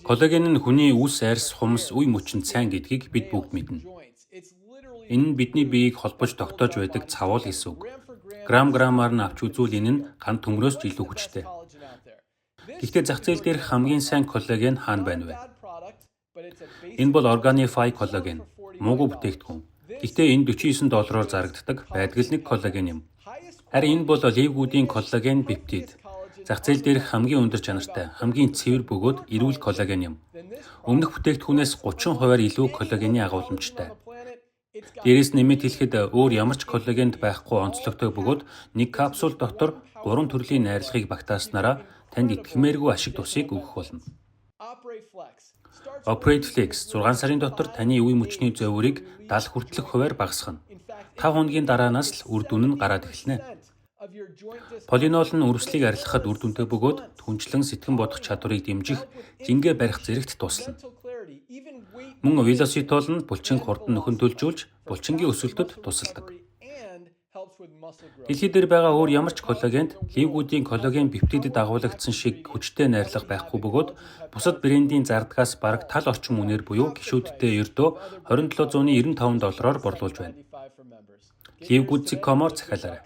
Коллаген нь хүний үс, арьс, хумс, үе мөчөнд сайн гэдгийг бид бүгд мэднэ. Энэ нь бидний биеийг холбож тогтоож байдаг цавуул гэсэн үг. Грамаар нь авч үзвэл энэ нь ганц төмрөөс ч илүү хүчтэй. Гэхдээ зах зээл дээрх хамгийн сайн коллаген хаана байна вэ? Энэ бол Organifi коллаген, муугүй бүтээгдэхүүн. Гэхдээ энэ $49 зарагддаг байдаг л нэг коллаген юм. Харин энэ бол левгүүдийн коллаген пептид. Зах зээл дээрх хамгийн өндөр чанартай, хамгийн цэвэр бөгөөд эрүүл коллаген юм. Өмнөх бүтээгдэхүүнээс 30% илүү коллагены агуулмжтай. Дээрээс нэмээд хэлэхэд өөр ямар ч коллагенд байхгүй онцлогтой бөгөөд нэг капсул дотор 3 төрлийн найрлагыг багтааснараа танд итгэмээргүй ашиг тусыг өгөх болно. Operate Flex 6 сарын дотор таны үе мөчний зөөврийг 70 хүртэлх хувиар багасгана. 5 хоногийн дараанаас л үр дүн нь гараад эхэлнэ. Полинол нь үрслийг арилгахад үр дүнтэй бөгөөд түнчлэн сэтгэн бодох чадварыг дэмжих, жингээ барих зэрэгт туслана. Мөн Velocitol нь булчин хурдан нөхөн төлжүүлж, булчингийн өсөлтөд тусалдаг. Дэлхий дээр байгаа өөр ямар ч коллагенд левгүүдийн коллаген пептидэд агуулгдсан шиг хүчтэй найрлага байхгүй бөгөөд бусад брендийн зардагаас бараг тал орчим үнээр буюу гишүүддээ ердөө $2795 борлуулж байна. Levgood.com-оор захиалаарай.